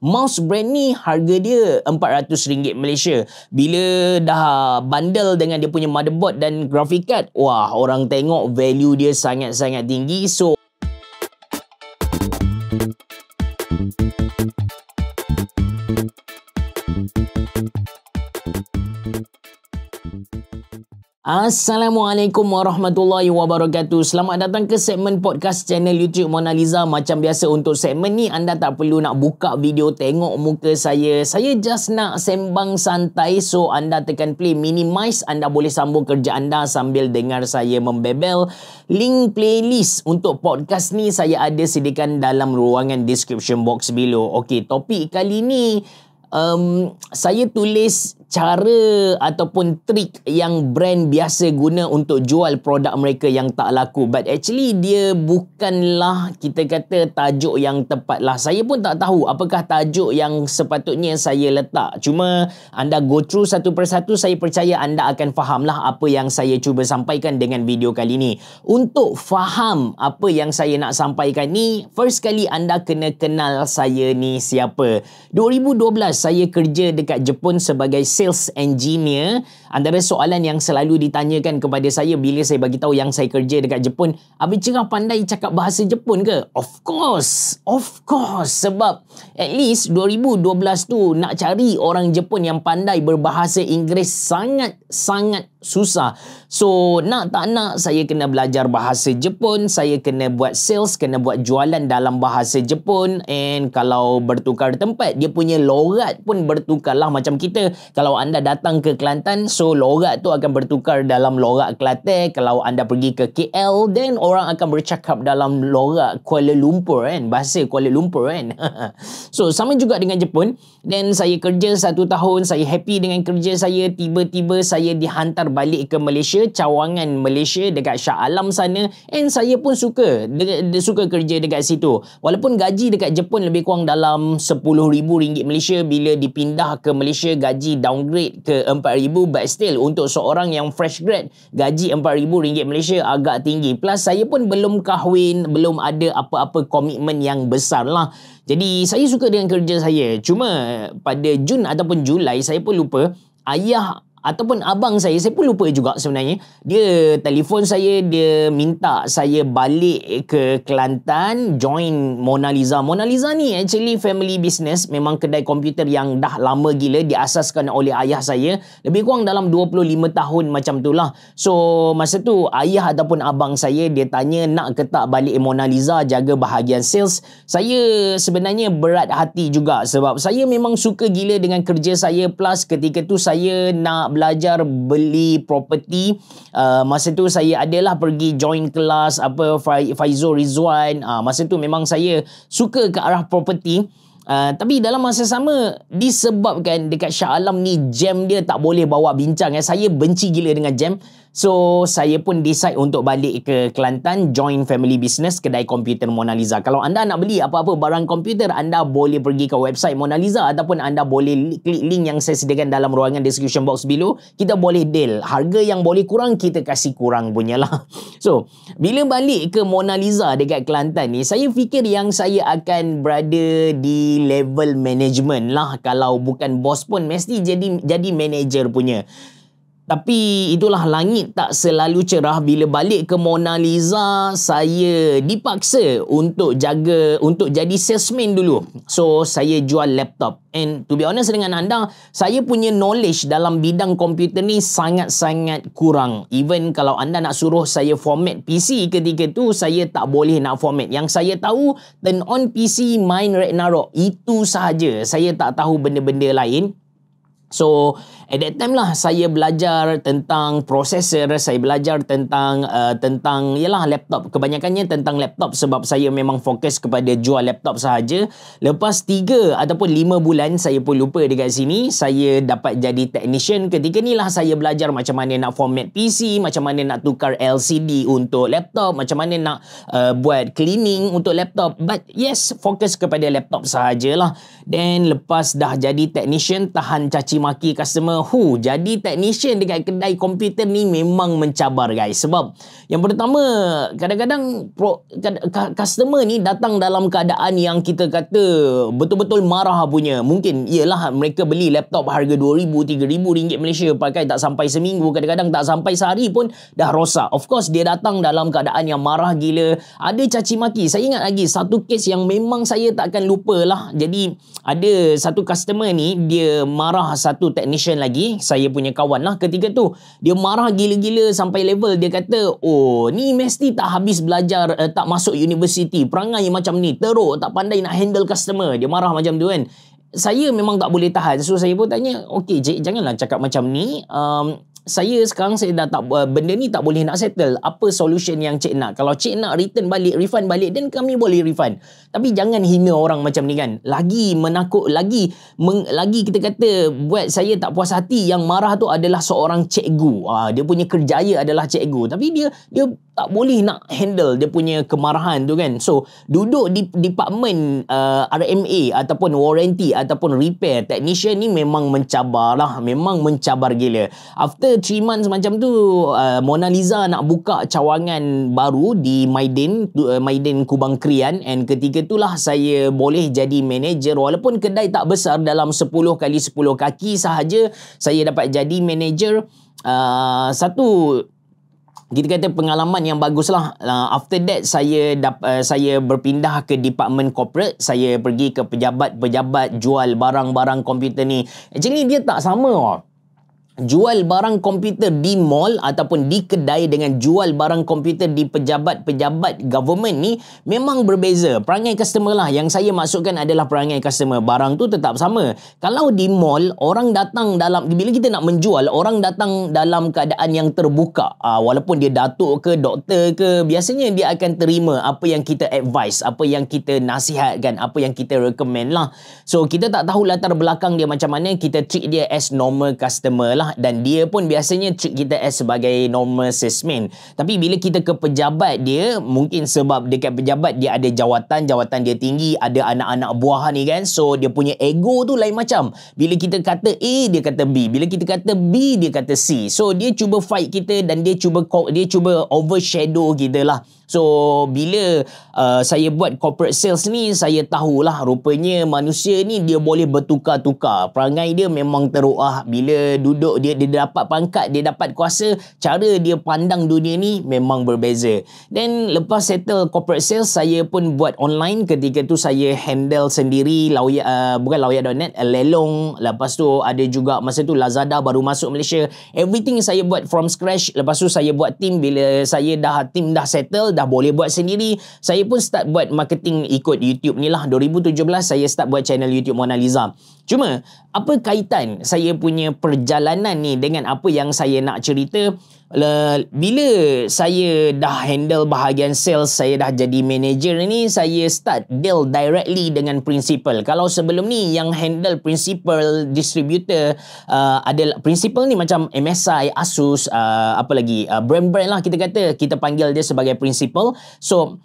Mouse brand ni harga dia RM400 Malaysia. Bila dah bundle dengan dia punya motherboard dan graphic card, wah, orang tengok value dia sangat-sangat tinggi. So Assalamualaikum warahmatullahi wabarakatuh. Selamat datang ke segmen podcast channel YouTube Mona Lisa. Macam biasa untuk segmen ni anda tak perlu nak buka video tengok muka saya. Saya just nak sembang santai, so anda tekan play, minimize, anda boleh sambung kerja anda sambil dengar saya membebel. Link playlist untuk podcast ni saya ada sediakan dalam ruangan description box below. Okey, topik kali ni saya tulis cara ataupun trik yang brand biasa guna untuk jual produk mereka yang tak laku. But actually dia bukanlah, kita kata, tajuk yang tepat lah. Saya pun tak tahu apakah tajuk yang sepatutnya saya letak. Cuma anda go through satu persatu, saya percaya anda akan faham lah apa yang saya cuba sampaikan dengan video kali ni. Untuk faham apa yang saya nak sampaikan ni, first kali anda kena kenal saya ni siapa. 2012 saya kerja dekat Jepun sebagai sales engineer. Antara soalan yang selalu ditanyakan kepada saya bila saya bagi tahu yang saya kerja dekat Jepun, "Abi Cerah pandai cakap bahasa Jepun ke?" Of course. Sebab at least 2012 tu nak cari orang Jepun yang pandai berbahasa Inggeris sangat susah. So nak tak nak saya kena belajar bahasa Jepun, saya kena buat sales, kena buat jualan dalam bahasa Jepun. And kalau bertukar tempat, dia punya logat pun bertukar lah. Macam kita, kalau anda datang ke Kelantan, so logat tu akan bertukar dalam logat Kelantan. Kalau anda pergi ke KL, then orang akan bercakap dalam logat Kuala Lumpur kan, bahasa Kuala Lumpur kan. So sama juga dengan Jepun. Then saya kerja 1 tahun, saya happy dengan kerja saya. Tiba-tiba saya dihantar balik ke Malaysia, cawangan Malaysia dekat Shah Alam sana, and saya pun suka kerja dekat situ. Walaupun gaji dekat Jepun lebih kurang dalam RM10,000 Malaysia, bila dipindah ke Malaysia gaji downgrade ke RM4,000, but still untuk seorang yang fresh grad, gaji RM4,000 Malaysia agak tinggi. Plus saya pun belum kahwin, belum ada apa-apa komitmen yang besar lah. Jadi saya suka dengan kerja saya. Cuma pada Jun ataupun Julai, saya pun lupa, ayah ataupun abang saya pun lupa juga sebenarnya, dia telefon saya, dia minta saya balik ke Kelantan join Mona Lisa. Mona Lisa ni actually family business, memang kedai komputer yang dah lama gila, diasaskan oleh ayah saya lebih kurang dalam 25 tahun macam tu lah. So masa tu ayah ataupun abang saya, dia tanya nak ke tak balik Mona Lisa jaga bahagian sales. Saya sebenarnya berat hati juga sebab saya memang suka gila dengan kerja saya. Plus ketika tu saya nak belajar beli property. Masa tu saya adalah pergi join kelas Faizul Rizwan. Masa tu memang saya suka ke arah property. Tapi dalam masa sama, disebabkan dekat Shah Alam ni jam dia tak boleh bawa bincang. Saya benci gila dengan jam. So saya pun decide untuk balik ke Kelantan, join family business kedai komputer Mona Lisa. Kalau anda nak beli apa-apa barang komputer, anda boleh pergi ke website Mona Lisa ataupun anda boleh klik link yang saya sediakan dalam ruangan description box below. Kita boleh deal. Harga yang boleh kurang, kita kasih kurang punya lah. So bila balik ke Mona Lisa dekat Kelantan ni, saya fikir yang saya akan berada di level management lah. Kalau bukan bos pun mesti jadi manager punya. Tapi itulah, langit tak selalu cerah. Bila balik ke Mona Lisa, saya dipaksa untuk jadi salesman dulu. So saya jual laptop. And to be honest dengan anda, saya punya knowledge dalam bidang komputer ni sangat-sangat kurang. Even kalau anda nak suruh saya format PC ketika tu, saya tak boleh nak format. Yang saya tahu, turn on PC, main Ragnarok. Itu sahaja. Saya tak tahu benda-benda lain. So at that time lah saya belajar tentang processor, saya belajar tentang yalah laptop. Kebanyakannya tentang laptop sebab saya memang fokus kepada jual laptop sahaja. Lepas 3 ataupun 5 bulan, saya pun lupa dekat sini, saya dapat jadi technician. Ketika ni lah saya belajar macam mana nak format PC, macam mana nak tukar LCD untuk laptop, macam mana nak buat cleaning untuk laptop. But yes, fokus kepada laptop sahajalah. Then lepas dah jadi technician, tahan caci maki customer. Jadi technician dekat kedai komputer ni memang mencabar guys. Sebab yang pertama, kadang-kadang customer ni datang dalam keadaan yang kita kata betul-betul marah punya. Mungkin ialah mereka beli laptop harga RM2,000, RM3,000 Malaysia, pakai tak sampai seminggu, kadang-kadang tak sampai sehari pun dah rosak. Of course dia datang dalam keadaan yang marah gila, ada caci maki. Saya ingat lagi satu kes yang memang saya takkan lupa lah. Jadi ada satu customer ni, dia marah satu technician lagi, saya punya kawan lah ketika tu. Dia marah gila-gila sampai level dia kata, oh ni mesti tak habis belajar, tak masuk universiti, perangai macam ni, teruk, tak pandai nak handle customer. Dia marah macam tu kan. Saya memang tak boleh tahan. So saya pun tanya, okey cik, janganlah cakap macam ni. Saya sekarang saya dah tak, benda ni tak boleh nak settle. Apa solution yang cik nak? Kalau cik nak return balik, refund balik, then kami boleh refund. Tapi jangan hina orang macam ni kan. Lagi menakut, lagi kita kata buat saya tak puas hati. Yang marah tu adalah seorang cikgu. Dia punya kerjaya adalah cikgu. Tapi dia tak boleh nak handle dia punya kemarahan tu kan. So duduk di department RMA ataupun warranty ataupun repair, technician ni memang mencabar lah. Memang mencabar gila. After 3 months macam tu, Mona Lisa nak buka cawangan baru di Maiden Kubang Krian, and ketika itulah saya boleh jadi manager. Walaupun kedai tak besar, dalam 10 kali 10 kaki sahaja saya dapat jadi manager. Satu kita kata pengalaman yang bagus lah. After that saya berpindah ke department corporate. Saya pergi ke pejabat-pejabat jual barang-barang komputer ni. Actually dia tak sama. Jual barang komputer di mall ataupun di kedai dengan jual barang komputer di pejabat-pejabat government ni memang berbeza. Perangai customer lah yang saya maksudkan adalah perangai customer. Barang tu tetap sama. Kalau di mall, orang datang bila kita nak menjual, orang datang dalam keadaan yang terbuka. Walaupun dia datuk ke doktor ke, biasanya dia akan terima apa yang kita advise, apa yang kita nasihatkan, apa yang kita recommend lah. So kita tak tahu latar belakang dia macam mana, kita treat dia as normal customer lah. Dan dia pun biasanya treat kita as sebagai normal salesman. Tapi bila kita ke pejabat dia, mungkin sebab dekat pejabat dia ada jawatan dia tinggi, ada anak-anak buah ni kan. So dia punya ego tu lain macam. Bila kita kata A, dia kata B. Bila kita kata B, dia kata C. So dia cuba fight kita dan dia cuba overshadow kita lah. So bila saya buat corporate sales ni, saya tahulah rupanya manusia ni dia boleh bertukar-tukar. Perangai dia memang teruk lah. Bila duduk dia dapat pangkat, dia dapat kuasa, cara dia pandang dunia ni memang berbeza. Then lepas settle corporate sales, saya pun buat online. Ketika tu saya handle sendiri Lawyat.net, Lelong. Lepas tu ada juga masa tu Lazada baru masuk Malaysia. Everything saya buat from scratch. Lepas tu saya buat team. Bila team dah settle, dah boleh buat sendiri, saya pun start buat marketing ikut YouTube ni lah. 2017 saya start buat channel YouTube Mona Lisa. Cuma apa kaitan saya punya perjalanan ni dengan apa yang saya nak cerita? Bila saya dah handle bahagian sales, saya dah jadi manager ni, saya start deal directly dengan principal. Kalau sebelum ni yang handle principal, distributor, ada principal ni macam MSI, Asus, apa lagi, brand-brand lah kita kata, kita panggil dia sebagai principal. So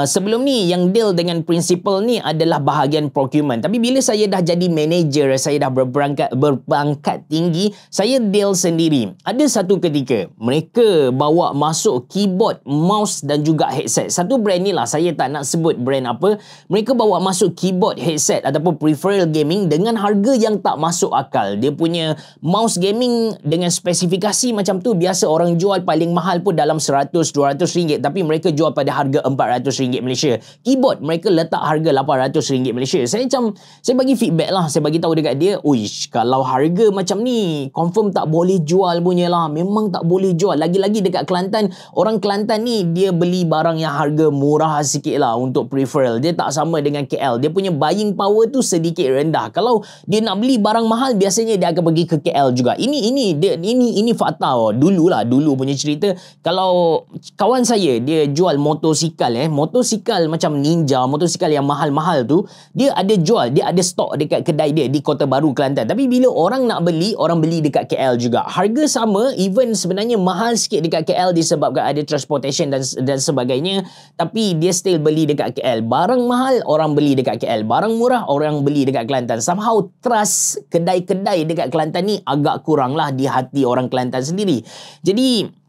sebelum ni yang deal dengan principal ni adalah bahagian procurement. Tapi bila saya dah jadi manager, saya dah berpangkat tinggi, saya deal sendiri. Ada satu ketika mereka bawa masuk keyboard, mouse dan juga headset. Satu brand ni lah, saya tak nak sebut brand apa. Mereka bawa masuk keyboard, headset ataupun peripheral gaming dengan harga yang tak masuk akal. Dia punya mouse gaming dengan spesifikasi macam tu, biasa orang jual paling mahal pun dalam RM100-200, tapi mereka jual pada harga RM400 Malaysia. Keyboard mereka letak harga RM800 Malaysia. Saya bagi feedback lah, saya bagi tahu dekat dia, uish, kalau harga macam ni confirm tak boleh jual punya lah. Memang tak boleh jual. Lagi-lagi dekat Kelantan, orang Kelantan ni dia beli barang yang harga murah sikit lah untuk peripheral. Dia tak sama dengan KL. Dia punya buying power tu sedikit rendah. Kalau dia nak beli barang mahal, biasanya dia akan pergi ke KL juga. Ini fakta. Dulu punya cerita. Kalau kawan saya dia jual motosikal, motosikal macam Ninja, motosikal yang mahal-mahal tu, dia ada jual, dia ada stok dekat kedai dia di Kota Baru, Kelantan. Tapi bila orang nak beli, orang beli dekat KL juga. Harga sama, even sebenarnya mahal sikit dekat KL disebabkan ada transportation dan sebagainya, tapi dia still beli dekat KL. Barang mahal, orang beli dekat KL. Barang murah, orang beli dekat Kelantan. Somehow trust kedai-kedai dekat Kelantan ni agak kurang lah di hati orang Kelantan sendiri. Jadi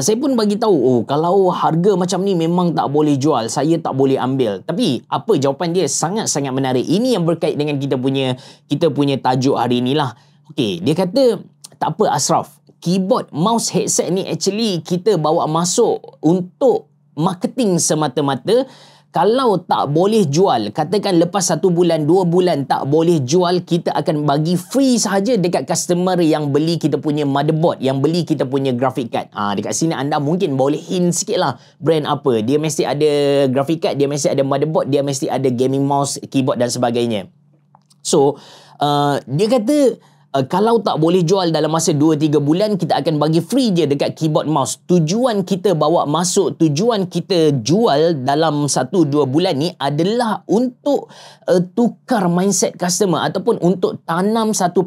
saya pun bagi tahu, kalau harga macam ni memang tak boleh jual, saya tak boleh ambil. Tapi apa jawapan dia? Sangat-sangat menarik. Ini yang berkait dengan kita punya tajuk hari ni lah. Okey, dia kata, tak apa Ashraf, keyboard, mouse, headset ni actually kita bawa masuk untuk marketing semata-mata. Kalau tak boleh jual, katakan lepas 1 bulan, 2 bulan tak boleh jual, kita akan bagi free sahaja dekat customer yang beli kita punya motherboard, yang beli kita punya graphic card. Dekat sini anda mungkin boleh hint sikit lah brand apa. Dia mesti ada graphic card, dia mesti ada motherboard, dia mesti ada gaming mouse, keyboard dan sebagainya. So, dia kata, kalau tak boleh jual dalam masa 2-3 bulan, kita akan bagi free je dekat keyboard mouse. Tujuan kita bawa masuk, tujuan kita jual dalam 1-2 bulan ni adalah untuk tukar mindset customer, ataupun untuk tanam satu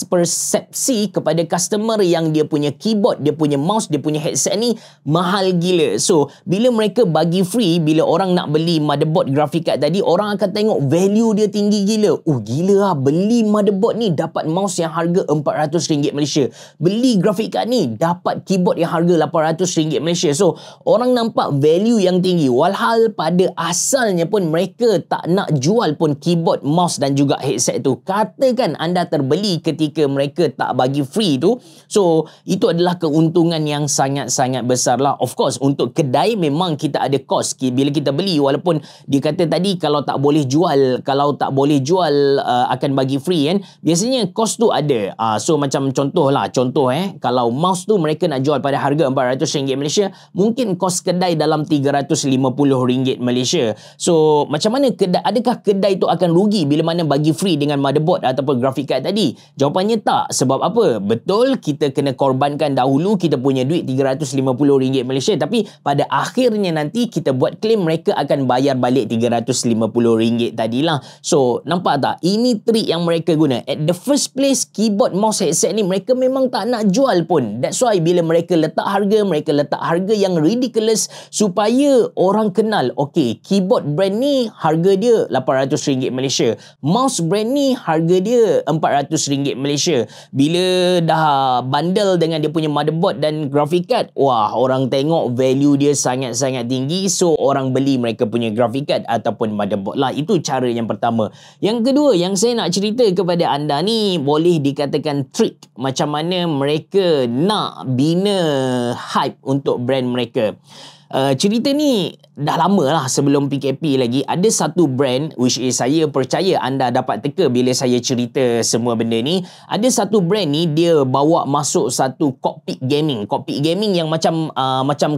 persepsi kepada customer yang dia punya keyboard, dia punya mouse, dia punya headset ni mahal gila. So, bila mereka bagi free, bila orang nak beli motherboard graphic card tadi, orang akan tengok value dia tinggi gila. Gila lah, beli motherboard ni dapat mouse yang harga RM400 Malaysia. Beli graphic card ni dapat keyboard yang harga RM800 Malaysia. So, orang nampak value yang tinggi. Walhal pada asalnya pun mereka tak nak jual pun keyboard, mouse dan juga headset tu. Katakan anda terbeli ketika mereka tak bagi free tu. So, itu adalah keuntungan yang sangat-sangat besar lah. Of course, untuk kedai memang kita ada cost bila kita beli. Walaupun dia kata tadi kalau tak boleh jual, akan bagi free kan. Biasanya cost tu ada. So macam contoh, kalau mouse tu mereka nak jual pada harga RM400 Malaysia, mungkin kos kedai dalam RM350 Malaysia. So macam mana adakah kedai tu akan rugi bila mana bagi free dengan motherboard ataupun graphic card tadi? Jawapannya tak. Sebab apa? Betul, kita kena korbankan dahulu kita punya duit RM350 Malaysia, tapi pada akhirnya nanti kita buat claim, mereka akan bayar balik RM350 tadilah. So nampak tak? Ini trik yang mereka guna. At the first place, keyboard, mouse, headset ni mereka memang tak nak jual pun. That's why bila mereka letak harga yang ridiculous supaya orang kenal, okay, keyboard brand ni harga dia RM800 Malaysia, mouse brand ni harga dia RM400 Malaysia. Bila dah bundle dengan dia punya motherboard dan graphic card, wah, orang tengok value dia sangat-sangat tinggi, so orang beli mereka punya graphic card ataupun motherboard lah. Itu cara yang pertama. Yang kedua yang saya nak cerita kepada anda ni, boleh dikatakan trik macam mana mereka nak bina hype untuk brand mereka. Cerita ni dah lama lah, sebelum PKP lagi. Ada satu brand, which is saya percaya anda dapat teka bila saya cerita semua benda ni. Ada satu brand ni, dia bawa masuk satu cockpit gaming yang macam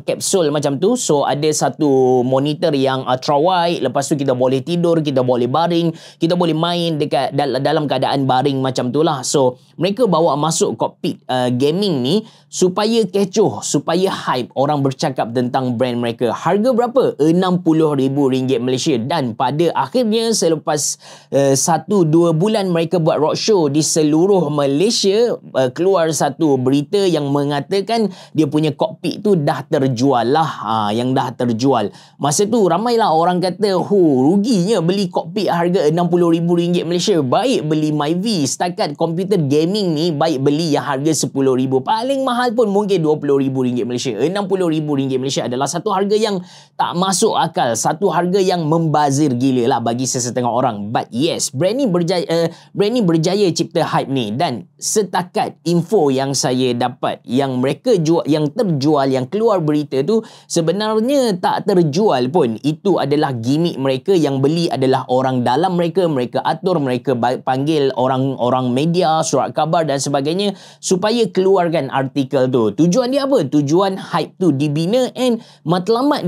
kapsul macam tu. So ada satu monitor yang ultrawide, lepas tu kita boleh tidur, kita boleh baring, kita boleh main dekat dalam keadaan baring macam tu lah. So mereka bawa masuk cockpit gaming ni supaya kecoh, supaya hype, orang bercakap tentang brand mereka. Harga berapa? RM60,000 Malaysia. Dan pada akhirnya selepas 1-2 bulan mereka buat roadshow di seluruh Malaysia, keluar satu berita yang mengatakan dia punya kokpit tu dah terjual lah. Yang dah terjual. Masa tu ramailah orang kata, ruginya beli kokpit harga RM60,000 Malaysia. Baik beli Myvi, setakat komputer gaming ni baik beli yang harga RM10,000. Paling mahal pun mungkin RM20,000 Malaysia. RM60,000 Malaysia adalah satu harga yang tak masuk akal, satu harga yang membazir gila lah bagi sesetengah orang. But yes, brand ni berjaya cipta hype ni. Dan setakat info yang saya dapat, yang mereka jual, yang terjual, yang keluar berita tu sebenarnya tak terjual pun. Itu adalah gimmick mereka. Yang beli adalah orang dalam mereka atur, mereka panggil orang media, surat khabar dan sebagainya supaya keluarkan artikel tu. Tujuan dia apa? Tujuan hype tu dibina, and matlamat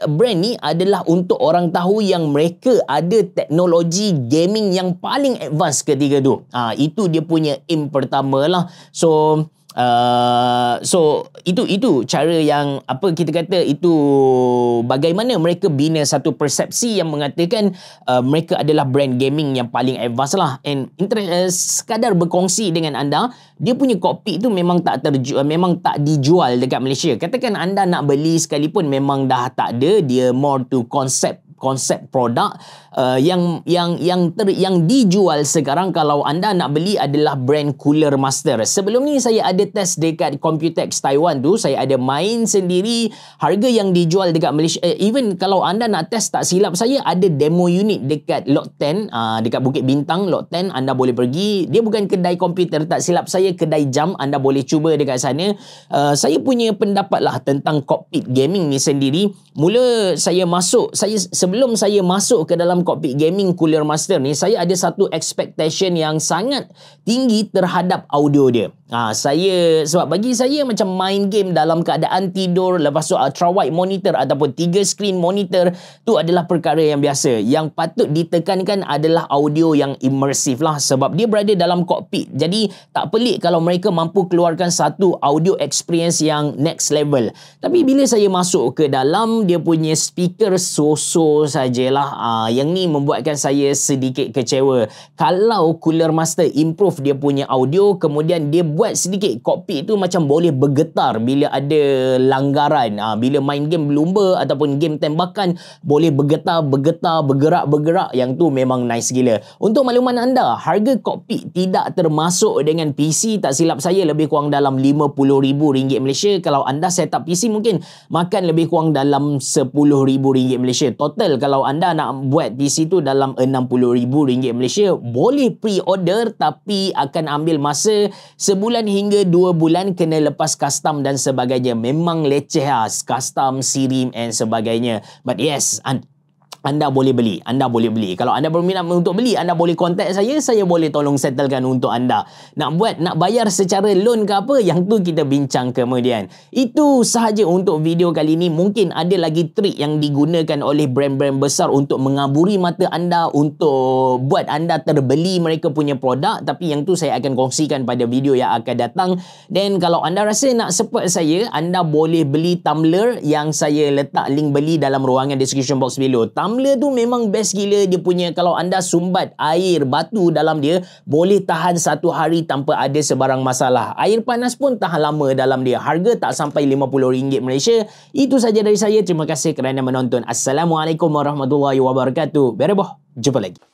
brand ni adalah untuk orang tahu yang mereka ada teknologi gaming yang paling advance ketika tu. Itu dia punya aim pertama lah. So So itu cara yang apa kita kata itu, bagaimana mereka bina satu persepsi yang mengatakan mereka adalah brand gaming yang paling advance lah. And sekadar berkongsi dengan anda, dia punya kokpit tu memang tak dijual dekat Malaysia. Katakan anda nak beli sekalipun memang dah tak ada, dia more to konsep produk yang dijual sekarang kalau anda nak beli adalah brand Cooler Master. Sebelum ni saya ada test dekat Computex Taiwan tu, saya ada main sendiri. Harga yang dijual dekat Malaysia, even kalau anda nak test, tak silap saya ada demo unit dekat Lot 10, dekat Bukit Bintang Lot 10, anda boleh pergi. Dia bukan kedai komputer, tak silap saya kedai jam, anda boleh cuba dekat sana. Saya punya pendapat lah tentang kokpit gaming ni sendiri. Mula sebelum saya masuk ke dalam kokpit gaming Cooler Master ni, saya ada satu expectation yang sangat tinggi terhadap audio dia. Sebab bagi saya macam main game dalam keadaan tidur, lepas tu ultra wide monitor ataupun 3 screen monitor tu adalah perkara yang biasa. Yang patut ditekankan adalah audio yang imersif lah, sebab dia berada dalam kokpit. Jadi tak pelik kalau mereka mampu keluarkan satu audio experience yang next level. Tapi bila saya masuk ke dalam, dia punya speaker so-so sajalah. Yang ni membuatkan saya sedikit kecewa. Kalau Cooler Master improve dia punya audio, kemudian dia buat sedikit kokpit tu macam boleh bergetar bila ada langgaran, bila main game berlumba ataupun game tembakan, boleh bergetar, bergerak, yang tu memang nice gila. Untuk makluman anda, harga kokpit tidak termasuk dengan PC, tak silap saya lebih kurang dalam RM50,000 Malaysia. Kalau anda set up PC mungkin makan lebih kurang dalam RM10,000 Malaysia. Total kalau anda nak buat PC tu dalam RM60,000 Malaysia. Boleh pre-order tapi akan ambil masa sebulan hingga 2 bulan, kena lepas custom dan sebagainya. Memang leceh lah, custom, sirim and sebagainya. But yes, anda boleh beli. Kalau anda berminat untuk beli, anda boleh contact saya boleh tolong settlekan untuk anda. Nak bayar secara loan ke apa, yang tu kita bincang kemudian. Itu sahaja untuk video kali ini. Mungkin ada lagi trik yang digunakan oleh brand-brand besar untuk mengaburi mata anda, untuk buat anda terbeli mereka punya produk, tapi yang tu saya akan kongsikan pada video yang akan datang. Dan kalau anda rasa nak support saya, anda boleh beli tumbler yang saya letak link beli dalam ruangan description box below. Tumbler tu memang best gila. Dia punya, kalau anda sumbat air batu dalam dia, boleh tahan 1 hari tanpa ada sebarang masalah. Air panas pun tahan lama dalam dia. Harga tak sampai RM50 Malaysia. Itu saja dari saya. Terima kasih kerana menonton. Assalamualaikum warahmatullahi wabarakatuh. Bereboh. Jumpa lagi.